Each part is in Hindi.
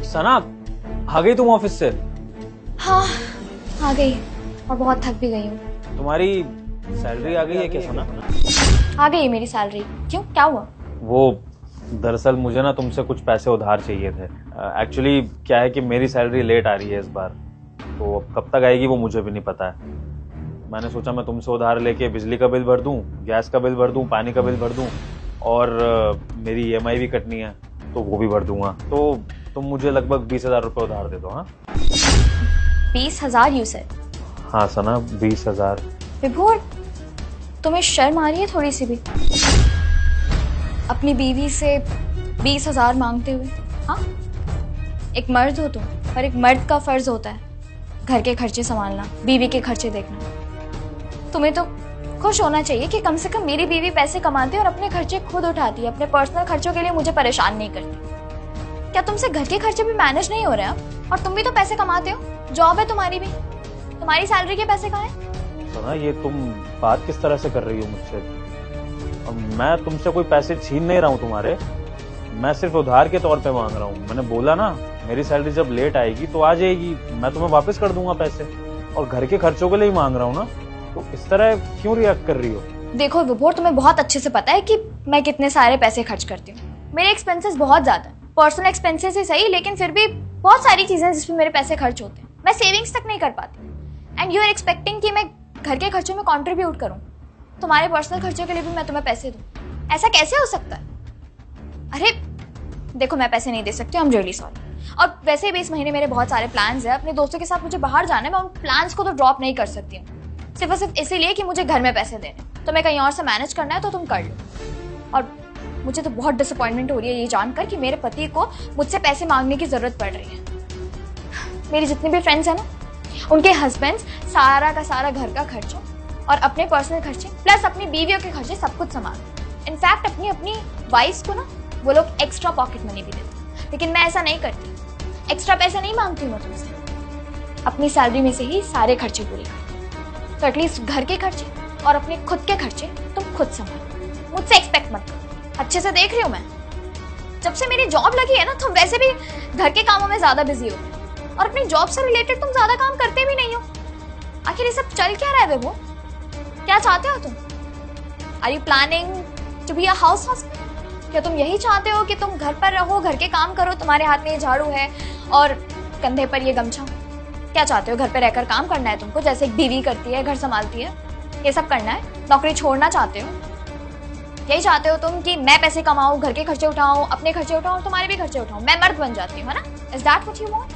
सना, आ गई तुम ऑफिस से? हाँ, आ गई और बहुत थक भी गई हूँ। तुम्हारी सैलरी आ गई है क्या सना? आ गई है मेरी सैलरी। क्यों, क्या हुआ? वो दरअसल मुझे ना तुमसे कुछ पैसे उधार चाहिए थे। एक्चुअली क्या है कि मेरी सैलरी लेट आ रही है इस बार, तो अब कब तक आएगी वो मुझे भी नहीं पता है। मैंने सोचा मैं तुमसे उधार लेके बिजली का बिल भर दूं, गैस का बिल भर दूं, पानी का बिल भर दूं और मेरी ईएमआई भी कटनी है तो वो भी भर दूंगा। तो तुम मुझे लगभग 20,000 रुपये उधार दे दो। हाँ 20,000 यू से? हाँ सना, 20,000। विभोर, तुम्हें शर्म आ रही है थोड़ी सी भी अपनी बीवी से 20,000 मांगते हुए? हाँ, एक मर्द हो तुम और एक मर्द का फर्ज होता है घर के खर्चे संभालना, बीवी के खर्चे देखना। तुम्हें तो खुश होना चाहिए कि कम से कम मेरी बीवी पैसे कमाती है और अपने खर्चे खुद उठाती है, अपने पर्सनल खर्चों के लिए मुझे परेशान नहीं करती। क्या तुमसे घर के खर्चे भी मैनेज नहीं हो रहे हैं? और तुम भी तो पैसे कमाते हो, जॉब है तुम्हारी भी, तुम्हारी सैलरी के पैसे कहाँ हैं? सना, ये तुम बात किस तरह से कर रही हो मुझसे? मैं तुमसे कोई पैसे छीन नहीं रहा हूँ तुम्हारे, मैं सिर्फ उधार के तौर पे मांग रहा हूँ। मैंने बोला ना मेरी सैलरी जब लेट आएगी तो आ जाएगी, मैं तुम्हें वापस कर दूंगा पैसे, और घर के खर्चों के लिए ही मांग रहा हूँ ना, तो इस तरह क्यों रिएक्ट कर रही हो? देखो विभोर, तुम्हें बहुत अच्छे से पता है कि मैं कितने सारे पैसे खर्च करती हूँ। मेरे एक्सपेंसेस बहुत ज्यादा है, पर्सनल एक्सपेंसेस ही सही, लेकिन फिर भी बहुत सारी चीजें जिसमें मेरे पैसे खर्च होते हैं, मैं सेविंग्स तक नहीं कर पाती। एंड यू आर एक्सपेक्टिंग कि मैं घर के खर्चों में कॉन्ट्रीब्यूट करूँ, तुम्हारे पर्सनल खर्चों के लिए भी मैं तुम्हें पैसे दूँ? ऐसा कैसे हो सकता है? अरे देखो, मैं पैसे नहीं दे सकती, आई एम रियली सॉरी। और वैसे भी इस महीने मेरे बहुत सारे प्लान्स हैं, अपने दोस्तों के साथ मुझे बाहर जाना है, मैं उन प्लान्स को तो ड्रॉप नहीं कर सकती हूँ सिर्फ और सिर्फ इसीलिए कि मुझे घर में पैसे देने, तो मैं कहीं और से मैनेज करना है तो तुम कर लो। और मुझे तो बहुत डिसअपॉइंटमेंट हो रही है ये जानकर कि मेरे पति को मुझसे पैसे मांगने की जरूरत पड़ रही है। मेरी जितनी भी फ्रेंड्स हैं ना, उनके हस्बैंड्स सारा का सारा घर का खर्चा और अपने पर्सनल खर्चे प्लस अपनी बीवियों के खर्चे सब कुछ संभालते। इनफैक्ट अपनी अपनी वाइफ्स को ना वो लोग एक्स्ट्रा पॉकेट मनी भी देते, लेकिन मैं ऐसा नहीं करती। एक्स्ट्रा पैसे नहीं मांगती हूँ तुमसे, अपनी सैलरी में से ही सारे खर्चे पूरे करती। तो एटलीस्ट घर के खर्चे और अपने खुद के खर्चे तुम खुद संभालो, मुझसे एक्सपेक्ट मत करो। अच्छे से देख रही हूँ मैं, जब से मेरी जॉब लगी है ना, तुम वैसे भी घर के कामों में ज्यादा बिजी हो और अपनी जॉब से रिलेटेड तुम ज्यादा काम करते भी नहीं हो। आखिर ये सब चल क्या रहा है वो? क्या चाहते हो तुम? Are you planning to be a house husband? क्या तुम यही चाहते हो कि तुम घर पर रहो, घर के काम करो, तुम्हारे हाथ में ये झाड़ू है और कंधे पर ये गमछा? क्या चाहते हो? घर पे रहकर काम करना है तुमको, जैसे एक बीवी करती है, घर संभालती है, ये सब करना है? नौकरी छोड़ना चाहते हो? यही चाहते हो तुम कि मैं पैसे कमाऊं, घर के खर्चे उठाऊं, अपने खर्चे उठाऊं, तुम्हारे भी खर्चे उठाऊं, मैं मर्द बन जाती हूँ, है ना? Is that what you want?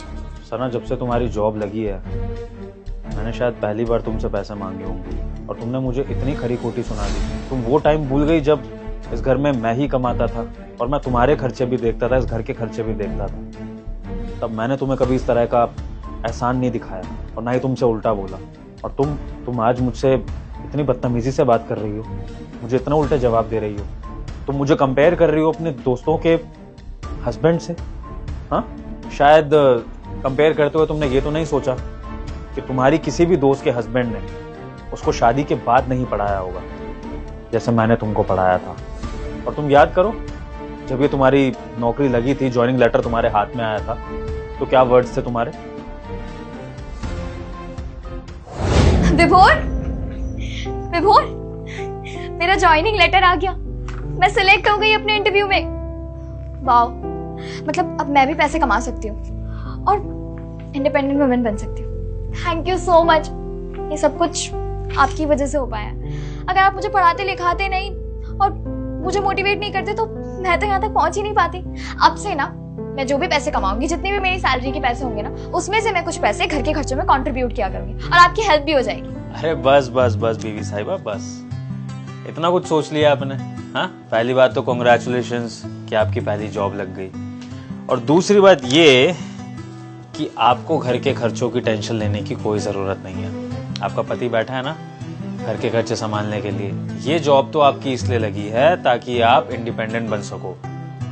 Sana, जब से तुम्हारी जॉब लगी है मैंने शायद पहली बार तुमसे पैसे मांगे होंगे और तुमने मुझे इतनी खरी खोटी सुना दी। तुम वो टाइम भूल गई जब इस घर में मैं ही कमाता था और मैं तुम्हारे खर्चे भी देखता था, इस घर के खर्चे भी देखता था। तब मैंने तुम्हें कभी इस तरह का एहसान नहीं दिखाया और ना ही तुमसे उल्टा बोला। और तुम आज मुझसे इतनी बदतमीजी से बात कर रही हो, मुझे इतना उल्टे जवाब दे रही हो। तुम मुझे कंपेयर कर रही हो अपने दोस्तों के हस्बैंड से। हाँ, शायद कंपेयर करते हुए तुमने ये तो नहीं सोचा कि तुम्हारी किसी भी दोस्त के हस्बैंड ने उसको शादी के बाद नहीं पढ़ाया होगा जैसे मैंने तुमको पढ़ाया था। और तुम याद करो, जब ये तुम्हारी नौकरी लगी थी, ज्वाइनिंग लेटर तुम्हारे हाथ में आया था, तो क्या वर्ड्स थे तुम्हारे? विभोर, विभोर, मेरा ज्वाइनिंग लेटर आ गया, मैं सिलेक्ट हो गई अपने इंटरव्यू में। वाओ, मतलब अब मैं भी पैसे कमा सकती हूँ और इंडिपेंडेंट वुमेन बन सकती हूँ। थैंक यू सो मच, ये सब कुछ आपकी वजह से हो पाया। अगर आप मुझे पढ़ाते लिखाते नहीं और मुझे मोटिवेट नहीं करते तो मैं तो यहाँ तक पहुंच ही नहीं पाती। अब से ना मैं जो भी पैसे कमाऊंगी, जितनी भी मेरी सैलरी के पैसे होंगे ना, उसमें से मैं कुछ पैसे घर के खर्चों में कंट्रीब्यूट किया करूंगी और आपकी हेल्प भी हो जाएगी। अरे बस बस बस बीवी साहिबा, बस इतना कुछ सोच लिया आपने? हाँ, पहली बात तो कॉन्ग्रेचुलेशंस कि आपकी पहली जॉब लग गई, और दूसरी बात ये कि आपको घर के खर्चों की टेंशन लेने की कोई जरूरत नहीं है। आपका पति बैठा है ना घर के खर्चे संभालने के लिए। ये जॉब तो आपकी इसलिए लगी है ताकि आप इंडिपेंडेंट बन सको,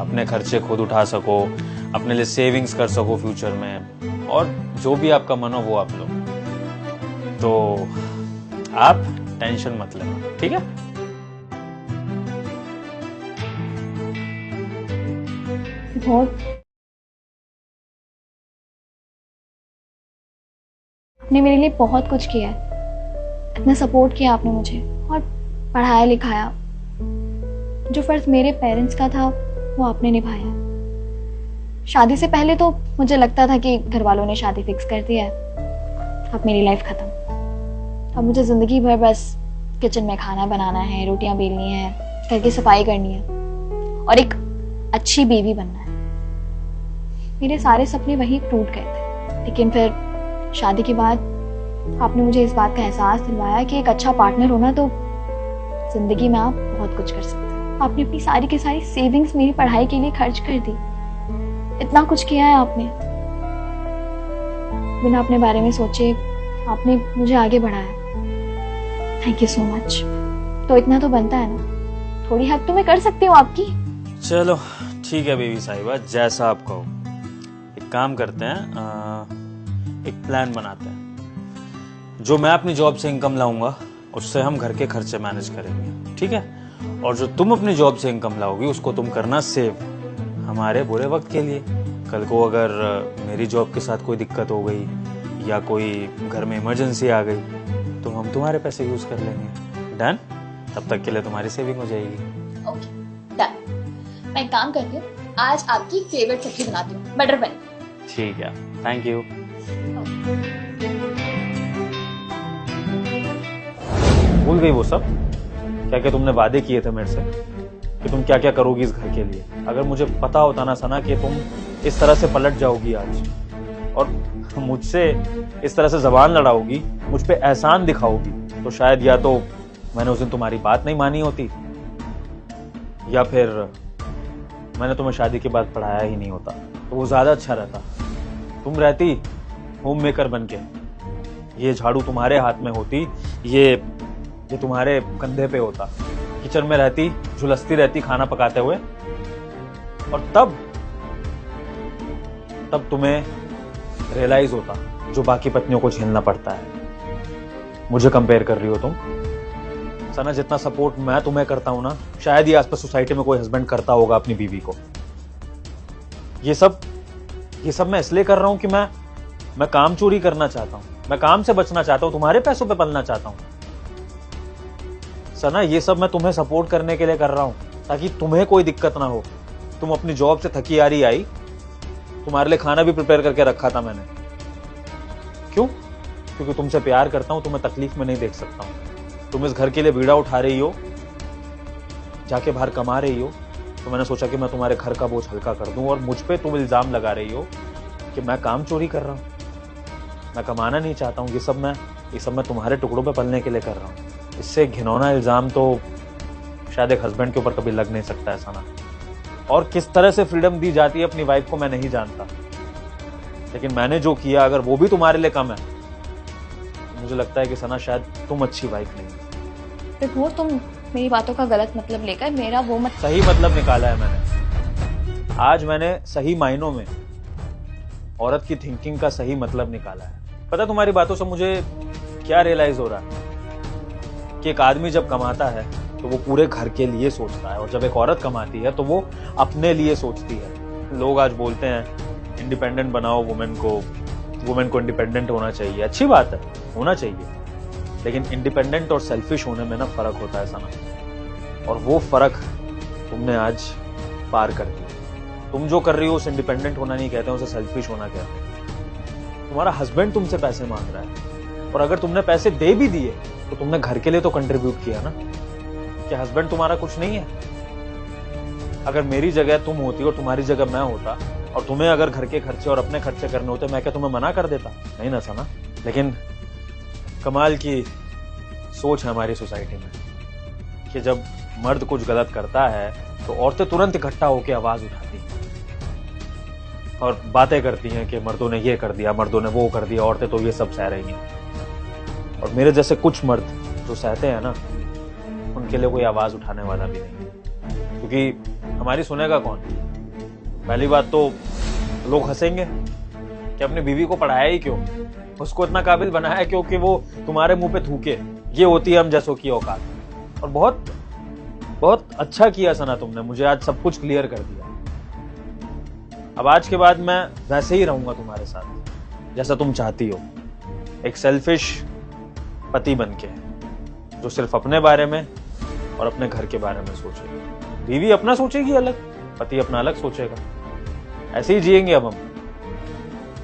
अपने खर्चे खुद उठा सको, अपने लिए सेविंग्स कर सको फ्यूचर में, और जो भी आपका मन हो वो आप लो। तो आप टेंशन मत लेना, ठीक है? बहुत आपने मेरे लिए बहुत कुछ किया है, इतना सपोर्ट किया आपने मुझे और पढ़ाया लिखाया। जो फर्ज मेरे पेरेंट्स का था वो आपने निभाया। शादी से पहले तो मुझे लगता था कि घर वालों ने शादी फिक्स कर दिया है, अब मेरी लाइफ खत्म। अब मुझे जिंदगी भर बस किचन में खाना बनाना है, रोटियां बेलनी है, घर की सफाई करनी है और एक अच्छी बीवी बनना है। मेरे सारे सपने वहीं टूट गए थे, लेकिन फिर शादी के बाद आपने मुझे इस बात का एहसास दिलवाया कि एक अच्छा पार्टनर होना तो जिंदगी में आप बहुत कुछ कर सकते हैं। आपने अपनी सारी की सारी सेविंग्स मेरी पढ़ाई के लिए खर्च कर दी। इतना कुछ किया है आपने, बिना अपने बारे में सोचे आपने मुझे आगे बढ़ाया। Thank you so much. तो इतना तो बनता है ना, थोड़ी हेल्प तो मैं कर सकती हूँ आपकी। चलो ठीक है बेबी साहिबा, जैसा आप कहो। एक काम करते हैं, एक प्लान बनाते हैं। जो मैं अपनी जॉब से इनकम लाऊंगा उससे हम घर के खर्चे मैनेज करेंगे, ठीक है? और जो तुम अपनी जॉब से इनकम लाओगी उसको तुम करना सेव, हमारे बुरे वक्त के लिए। कल को अगर मेरी जॉब के साथ कोई दिक्कत हो गई या कोई घर में इमरजेंसी आ गई तो हम तुम्हारे पैसे यूज कर लेंगे। डन? तब तक के लिए तुम्हारी सेविंग हो जाएगी। Okay done. मैं एक काम करती हूँ, आज आपकी फेवरेट सब्जी बनाती हूँ, मटर पनीर। ठीक है, थैंक यू। भूल गई वो सब? क्या क्या तुमने वादे किए थे मेरे से कि तुम क्या क्या करोगी इस घर के लिए? अगर मुझे पता होता ना सना कि तुम इस तरह से पलट जाओगी आज और मुझसे इस तरह से जबान लड़ाओगी, मुझ पे एहसान दिखाओगी, तो शायद या तो मैंने उस दिन तुम्हारी बात नहीं मानी होती या फिर मैंने तुम्हें शादी के बाद पढ़ाया ही नहीं होता, तो वो ज्यादा अच्छा रहता। तुम रहती होम मेकर बन के, ये झाड़ू तुम्हारे हाथ में होती, ये तुम्हारे कंधे पे होता, किचन में रहती, झुलसती रहती खाना पकाते हुए, और तब तुम्हें रियलाइज होता जो बाकी पत्नियों को झेलना पड़ता है। मुझे कंपेयर कर रही हो तुम? सना, जितना सपोर्ट मैं तुम्हें करता हूं ना, शायद ये आसपास सोसाइटी में कोई हस्बैंड करता होगा अपनी बीवी को। ये सब मैं इसलिए कर रहा हूं कि मैं काम चोरी करना चाहता हूं, मैं काम से बचना चाहता हूं, तुम्हारे पैसों पे पलना चाहता हूं। सना, ये सब मैं तुम्हें सपोर्ट करने के लिए कर रहा हूं ताकि तुम्हें कोई दिक्कत ना हो। तुम अपनी जॉब से थकी हारी आई, तुम्हारे लिए खाना भी प्रिपेयर करके रखा था मैंने। क्यों? क्योंकि तुमसे प्यार करता हूं, तुम्हें तकलीफ में नहीं देख सकता हूं। तुम इस घर के लिए बीड़ा उठा रही हो, जाके बाहर कमा रही हो, तो मैंने सोचा कि मैं तुम्हारे घर का बोझ हल्का कर दूं, और मुझ पे तुम इल्जाम लगा रही हो कि मैं काम चोरी कर रहा हूं, मैं कमाना नहीं चाहता हूं। ये सब मैं तुम्हारे टुकड़ों पे पलने के लिए कर रहा हूं। इससे घिनौना इल्जाम तो शायद एक हस्बैंड के ऊपर कभी लग नहीं सकता है सना। और किस तरह से फ्रीडम दी जाती है अपनी वाइफ को मैं नहीं जानता, लेकिन मैंने जो किया अगर वो भी तुम्हारे लिए कम है तो मुझे लगता है कि सना शायद तुम अच्छी वाइफ नहीं। फिर वो तुम मेरी बातों का गलत मतलब लेकर मेरा वो सही मतलब निकाला है मैंने। आज मैंने सही मायनों में औरत की थिंकिंग का सही मतलब निकाला है। पता तुम्हारी बातों से मुझे क्या रियलाइज हो रहा है कि एक आदमी जब कमाता है तो वो पूरे घर के लिए सोचता है, और जब एक औरत कमाती है तो वो अपने लिए सोचती है। लोग आज बोलते हैं इंडिपेंडेंट बनाओ वुमेन को इंडिपेंडेंट होना चाहिए। अच्छी बात है, होना चाहिए, लेकिन इंडिपेंडेंट और सेल्फिश होने में ना फर्क होता है सना, और वो फर्क तुमने आज पार कर दिया। तुम जो कर रही हो उसे इंडिपेंडेंट होना नहीं कहते हैं, उसे सेल्फिश होना कहते हैं। तुम्हारा हस्बैंड तुमसे पैसे मांग रहा है, और अगर तुमने पैसे दे भी दिए तो तुमने घर के लिए तो कंट्रीब्यूट किया ना। क्या हस्बैंड तुम्हारा कुछ नहीं है? अगर मेरी जगह तुम होती और तुम्हारी जगह मैं होता और तुम्हें अगर घर के खर्चे और अपने खर्चे करने होते, मैं क्या तुम्हें मना कर देता? नहीं ना सना। लेकिन कमाल की सोच है हमारी सोसाइटी में कि जब मर्द कुछ गलत करता है तो औरतें तुरंत इकट्ठा होकर आवाज उठाती हैं और बातें करती हैं कि मर्दों ने ये कर दिया, मर्दों ने वो कर दिया, औरतें तो ये सब सह रही हैं। और मेरे जैसे कुछ मर्द जो सहते हैं ना, उनके लिए कोई आवाज उठाने वाला भी नहीं, क्योंकि हमारी सुनेगा कौन? पहली बात तो लोग हंसेंगे कि अपनी बीवी को पढ़ाया ही क्यों, उसको इतना काबिल बनाया क्यों कि वो तुम्हारे मुंह पे थूके। ये होती है हम जैसों की औकात। और बहुत बहुत अच्छा किया सना तुमने, मुझे आज सब कुछ क्लियर कर दिया। अब आज के बाद मैं वैसे ही रहूंगा तुम्हारे साथ जैसा तुम चाहती हो, एक सेल्फिश पति बनके जो सिर्फ अपने बारे में और अपने घर के बारे में सोचेगा। बीवी अपना सोचेगी अलग, पति अपना अलग सोचेगा। ऐसे ही जिएंगे अब हम,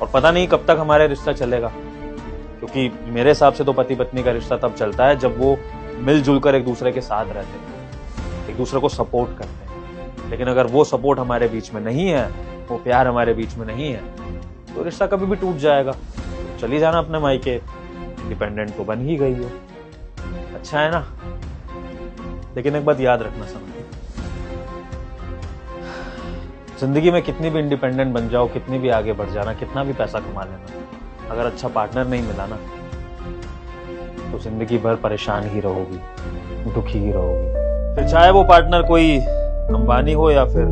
और पता नहीं कब तक हमारा रिश्ता चलेगा, क्योंकि मेरे हिसाब से तो पति पत्नी का रिश्ता तब चलता है जब वो मिलजुल कर एक दूसरे के साथ रहते हैं, एक दूसरे को सपोर्ट करते हैं। लेकिन अगर वो सपोर्ट हमारे बीच में नहीं है, वो प्यार हमारे बीच में नहीं है, तो रिश्ता कभी भी टूट जाएगा। चली जाना अपने मायके, इंडिपेंडेंट तो बन ही गई हो, अच्छा है ना। लेकिन एक बात याद रखना समझ, जिंदगी में कितनी भी इंडिपेंडेंट बन जाओ, कितनी भी आगे बढ़ जाना, कितना भी पैसा कमा लेना, अगर अच्छा पार्टनर नहीं मिला ना, तो जिंदगी भर परेशान ही रहोगी, दुखी ही रहोगी। फिर चाहे वो पार्टनर कोई अंबानी हो या फिर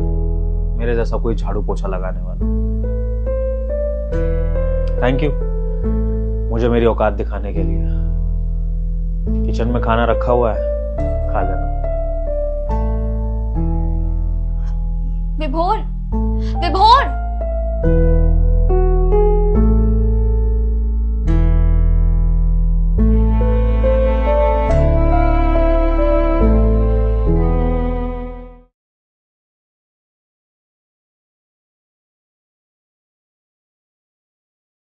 मेरे जैसा कोई झाड़ू पोछा लगाने वाला। थैंक यू मुझे मेरी औकात दिखाने के लिए। किचन में खाना रखा हुआ है, खा लेना। विभोर, विभोर,